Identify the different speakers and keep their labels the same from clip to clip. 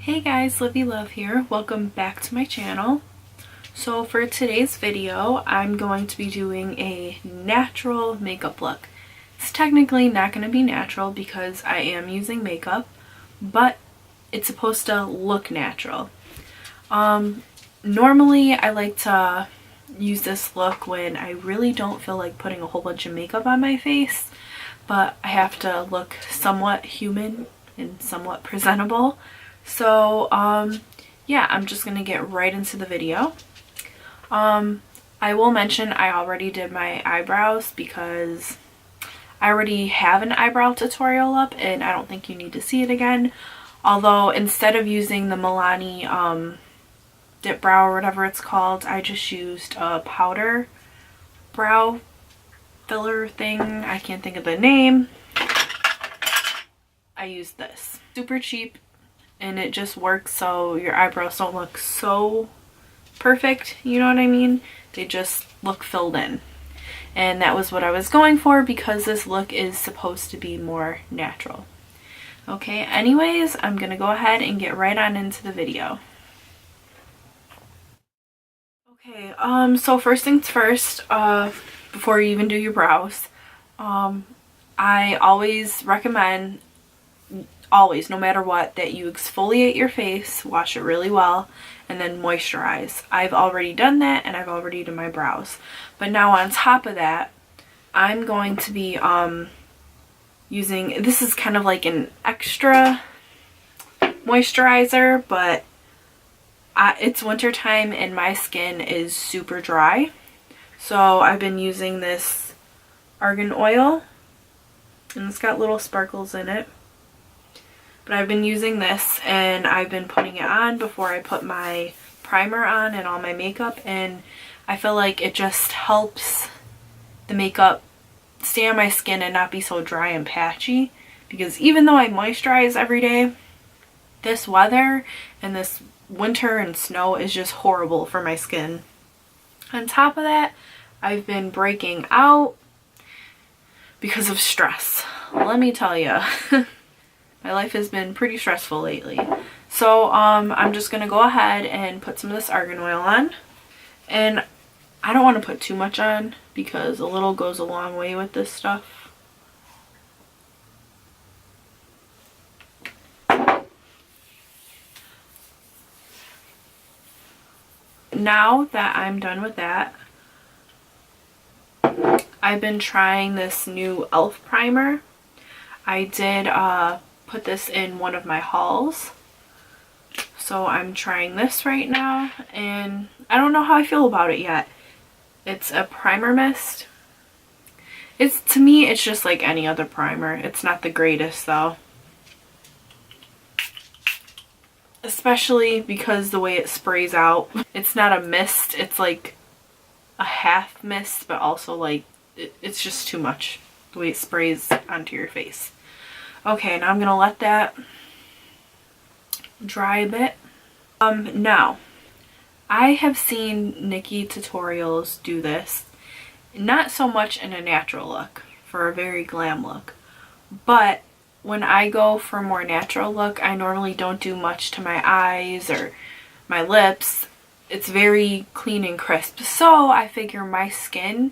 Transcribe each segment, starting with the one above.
Speaker 1: Hey guys, LivieLove here. Welcome back to my channel. So for today's video, I'm going to be doing a natural makeup look. It's technically not going to be natural because I am using makeup, but it's supposed to look natural. Normally I like to use this look when I really don't feel like putting a whole bunch of makeup on my face, but I have to look somewhat human and somewhat presentable. So yeah, I'm just gonna get right into the video. I will mention I already did my eyebrows because I already have an eyebrow tutorial up and I don't think you need to see it again. Although instead of using the Milani dip brow or whatever it's called, I just used a powder brow filler thing. I can't think of the name. I used this. Super cheap. And it just works so your eyebrows don't look so perfect, you know what I mean? They just look filled in. And that was what I was going for because this look is supposed to be more natural. Okay, anyways, I'm gonna go ahead and get right on into the video. Okay, so first things first, before you even do your brows, I always recommend no matter what, that you exfoliate your face, wash it really well, and then moisturize. I've already done that and I've already done my brows. But now on top of that, I'm going to be using, this is kind of like an extra moisturizer, but it's winter time and my skin is super dry. So I've been using this argan oil and it's got little sparkles in it. But I've been using this and I've been putting it on before I put my primer on and all my makeup, and I feel like it just helps the makeup stay on my skin and not be so dry and patchy, because even though I moisturize every day, this weather and this winter and snow is just horrible for my skin. On top of that, I've been breaking out because of stress. Let me tell you. My life has been pretty stressful lately. So I'm just going to go ahead and put some of this argan oil on. And I don't want to put too much on because a little goes a long way with this stuff. Now that I'm done with that, I've been trying this new e.l.f. primer. I did put this in one of my hauls, so I'm trying this right now and I don't know how I feel about it yet. It's a primer mist. To me it's just like any other primer. It's not the greatest though, especially because the way it sprays out. It's not a mist, it's like a half mist, but also like it's just too much the way it sprays onto your face. Okay, now I'm gonna let that dry a bit. Now, I have seen Nikki tutorials do this, not so much in a natural look, for a very glam look, but when I go for a more natural look, I normally don't do much to my eyes or my lips. It's very clean and crisp, so I figure my skin,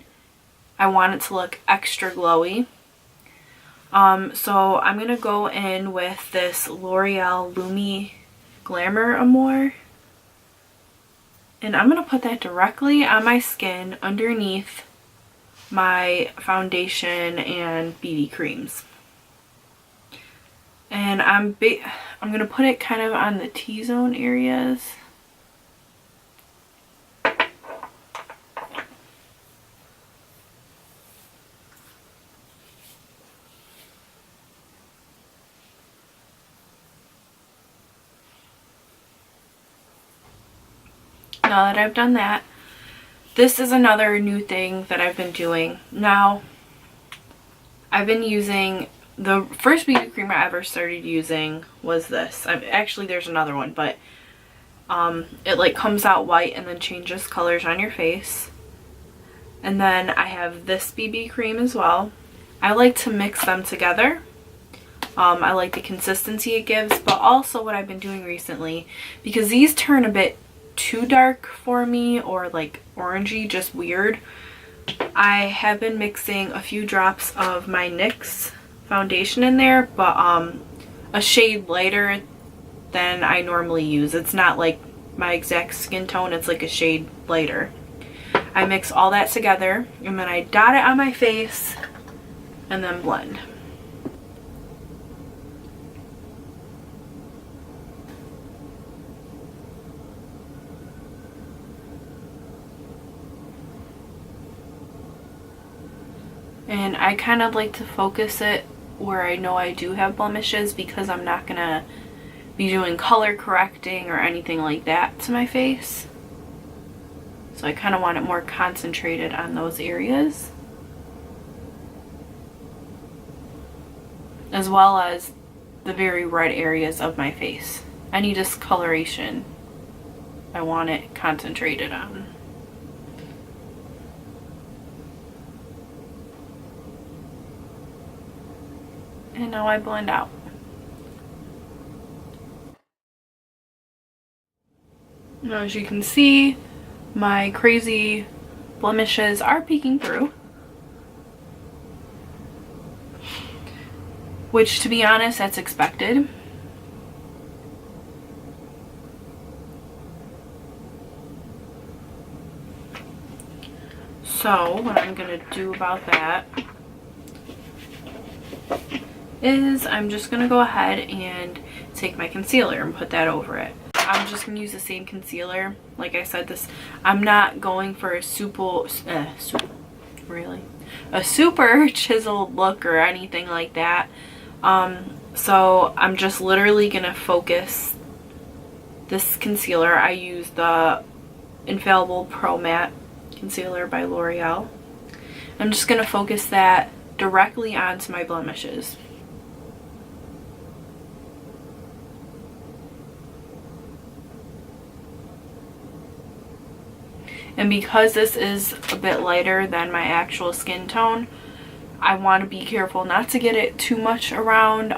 Speaker 1: I want it to look extra glowy. So I'm gonna go in with this L'Oreal Lumi Glamour Amour, and I'm gonna put that directly on my skin underneath my foundation and BB creams. And I'm gonna put it kind of on the T-zone areas. Now that I've done that, this is another new thing that I've been doing. Now, I've been using, the first BB cream I ever started using was this. Actually, there's another one, but it like comes out white and then changes colors on your face. And then I have this BB cream as well. I like to mix them together. I like the consistency it gives, but also what I've been doing recently, because these turn a bit too dark for me, or like orangey, just weird, I have been mixing a few drops of my NYX foundation in there, but a shade lighter than I normally use. It's not like my exact skin tone, it's like a shade lighter. I mix all that together and then I dot it on my face and then blend. And I kind of like to focus it where I know I do have blemishes, because I'm not gonna be doing color correcting or anything like that to my face. So I kind of want it more concentrated on those areas, as well as the very red areas of my face. Any discoloration, I want it concentrated on. And now I blend out. Now, as you can see, my crazy blemishes are peeking through. Which, to be honest, that's expected. So, what I'm going to do about that is I'm just going to go ahead and take my concealer and put that over it. I'm just going to use the same concealer. Like I said, I'm not going for a super chiseled look or anything like that. So I'm just literally going to focus this concealer. I use the Infallible Pro Matte Concealer by L'Oreal. I'm just going to focus that directly onto my blemishes. And because this is a bit lighter than my actual skin tone, I want to be careful not to get it too much around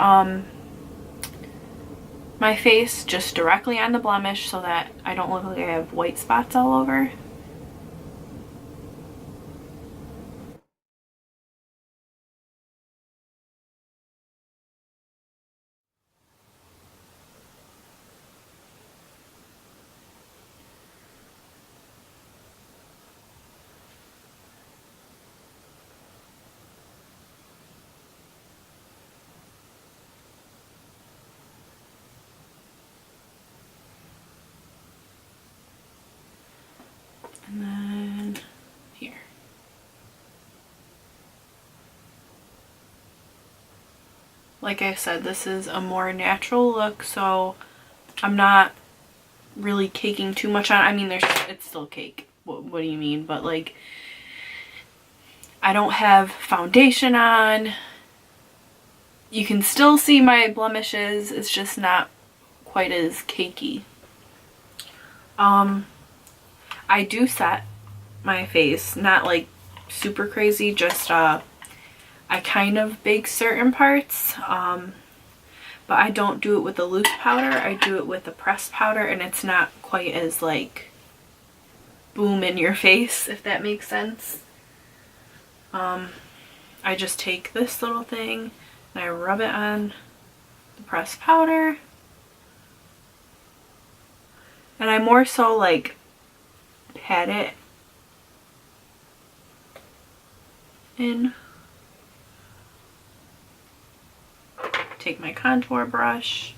Speaker 1: my face, just directly on the blemish so that I don't look like I have white spots all over. And then here. Like I said, this is a more natural look, so I'm not really caking too much on. I mean, it's still cake. What do you mean? But like, I don't have foundation on. You can still see my blemishes. It's just not quite as cakey. I do set my face, not like super crazy, just I kind of bake certain parts, but I don't do it with a loose powder. I do it with a pressed powder, and it's not quite as like boom in your face, if that makes sense. I just take this little thing and I rub it on the pressed powder, and I more so like pat it in. Take my contour brush,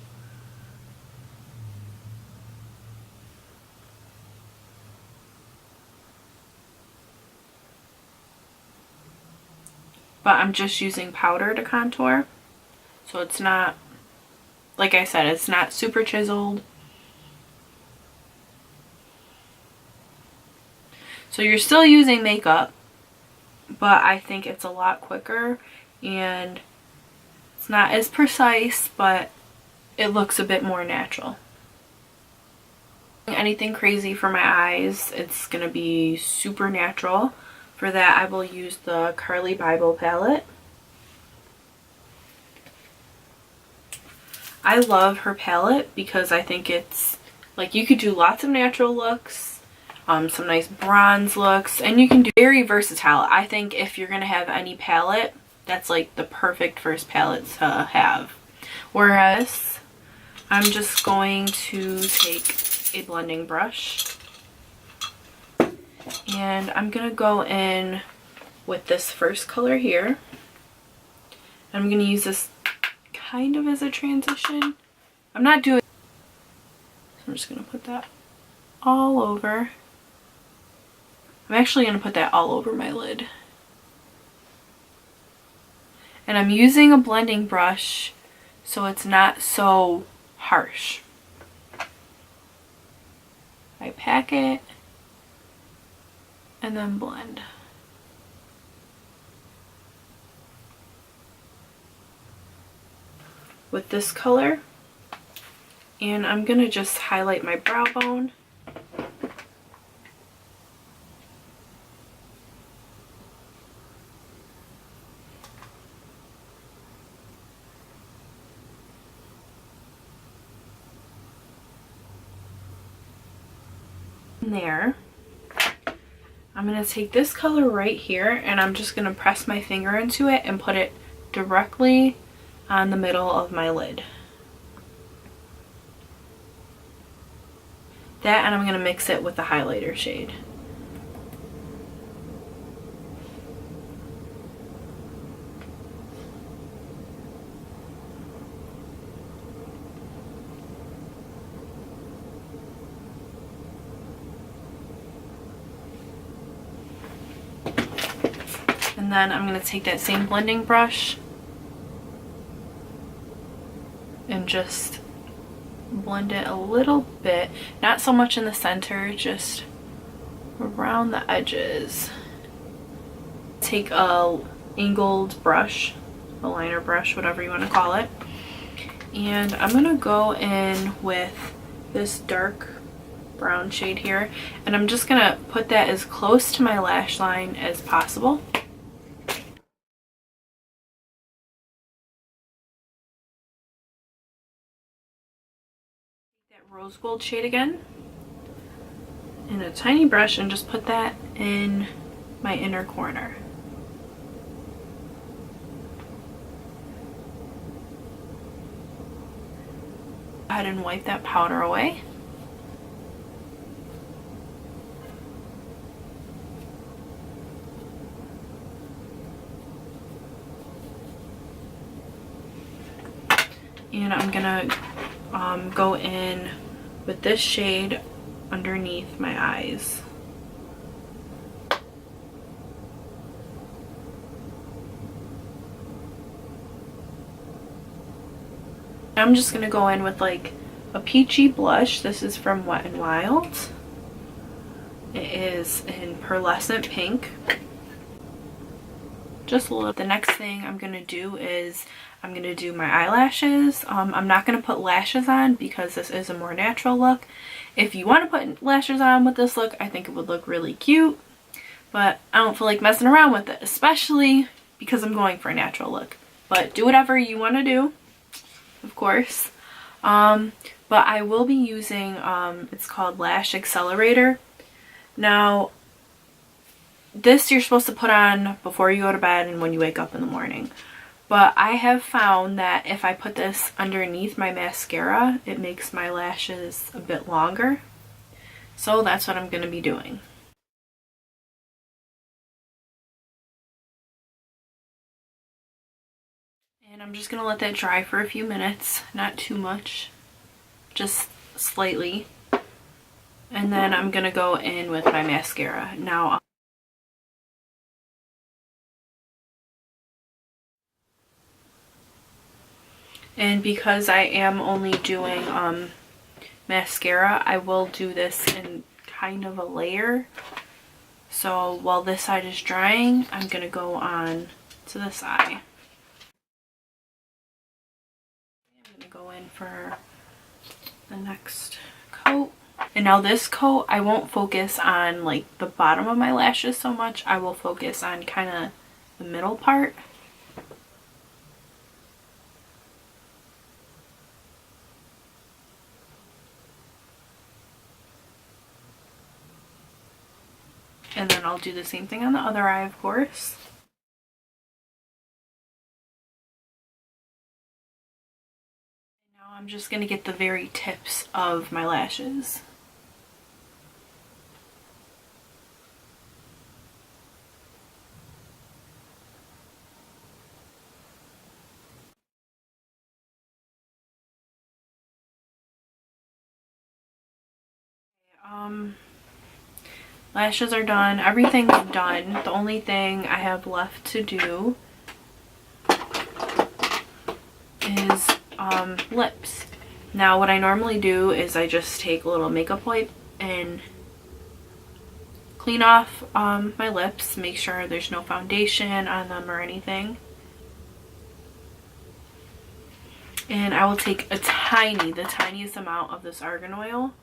Speaker 1: but I'm just using powder to contour, so it's not, like I said, it's not super chiseled. So you're still using makeup, but I think it's a lot quicker and it's not as precise, but it looks a bit more natural. Anything crazy for my eyes, it's gonna be super natural. For that, I will use the Carly Bible palette. I love her palette because I think it's like you could do lots of natural looks, some nice bronze looks, and you can do very versatile. I think if you're gonna have any palette, that's like the perfect first palette to have. Whereas I'm just going to take a blending brush and I'm gonna go in with this first color here. I'm gonna use this kind of as a transition. I'm not doing, I'm just gonna put that all over. I'm actually gonna put that all over my lid. And I'm using a blending brush so it's not so harsh. I pack it and then blend. With this color, and I'm gonna just highlight my brow bone. There. I'm going to take this color right here and I'm just going to press my finger into it and put it directly on the middle of my lid. That, and I'm going to mix it with the highlighter shade. And then I'm going to take that same blending brush and just blend it a little bit, not so much in the center, just around the edges. Take a angled brush, a liner brush, whatever you want to call it, and I'm going to go in with this dark brown shade here, and I'm just going to put that as close to my lash line as possible. Rose gold shade again in a tiny brush and just put that in my inner corner. Go ahead and wipe that powder away. And I'm gonna go in with this shade underneath my eyes. I'm just gonna go in with like a peachy blush. This is from Wet n Wild. It is in pearlescent pink. Just a little. The next thing I'm gonna do is I'm gonna do my eyelashes. I'm not gonna put lashes on because this is a more natural look. If you want to put lashes on with this look, I think it would look really cute, but I don't feel like messing around with it, especially because I'm going for a natural look. But do whatever you want to do, of course. But I will be using, it's called Lash Accelerator. Now, this you're supposed to put on before you go to bed and when you wake up in the morning. But I have found that if I put this underneath my mascara, it makes my lashes a bit longer. So that's what I'm going to be doing. And I'm just going to let that dry for a few minutes, not too much, just slightly. And then I'm going to go in with my mascara. Now, and because I am only doing mascara, I will do this in kind of a layer. So while this side is drying, I'm going to go on to this eye. I'm going to go in for the next coat. And now this coat, I won't focus on like the bottom of my lashes so much. I will focus on kind of the middle part. And then I'll do the same thing on the other eye, of course. Now I'm just going to get the very tips of my lashes. Lashes are done. Everything's done. The only thing I have left to do is lips. Now what I normally do is I just take a little makeup wipe and clean off my lips, make sure there's no foundation on them or anything. And I will take the tiniest amount of this argan oil.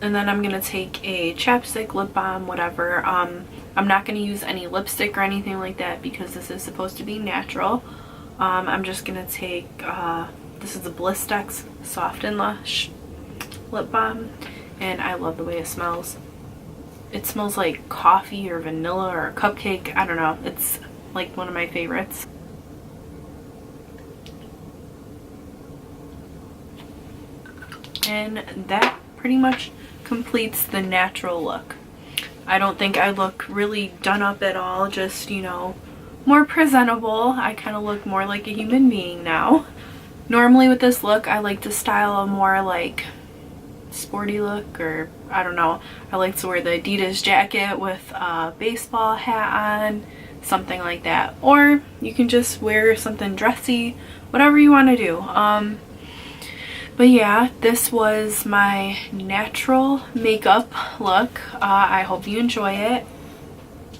Speaker 1: And then I'm going to take a chapstick, lip balm, whatever. I'm not going to use any lipstick or anything like that because this is supposed to be natural. I'm just going to take, this is the Blistex Soft and Lush lip balm. And I love the way it smells. It smells like coffee or vanilla or a cupcake. I don't know. It's like one of my favorites. And that pretty much completes the natural look. I don't think I look really done up at all, just, you know, more presentable. I kind of look more like a human being now. Normally with this look, I like to style a more like sporty look, or I don't know. I like to wear the Adidas jacket with a baseball hat on, something like that. Or you can just wear something dressy, whatever you want to do. But yeah, this was my natural makeup look. I hope you enjoy it.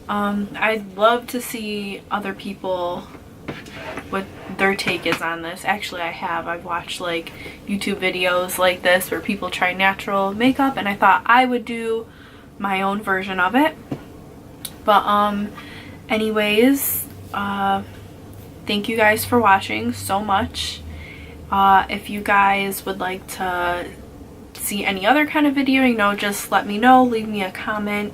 Speaker 1: I'd love to see other people, what their take is on this. Actually, I've watched like YouTube videos like this where people try natural makeup, and I thought I would do my own version of it. But anyways, thank you guys for watching so much. If you guys would like to see any other kind of video, you know, just let me know. Leave me a comment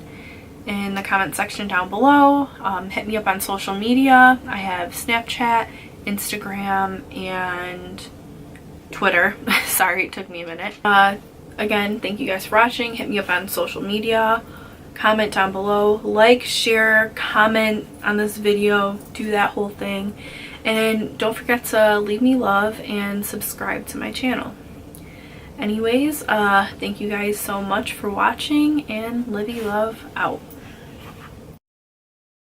Speaker 1: in the comment section down below. Hit me up on social media. I have Snapchat, Instagram, and Twitter. Sorry, it took me a minute. Again, thank you guys for watching. Hit me up on social media. Comment down below. Like, share, comment on this video. Do that whole thing. And don't forget to leave me love and subscribe to my channel. Anyways, thank you guys so much for watching, and LivieLove out.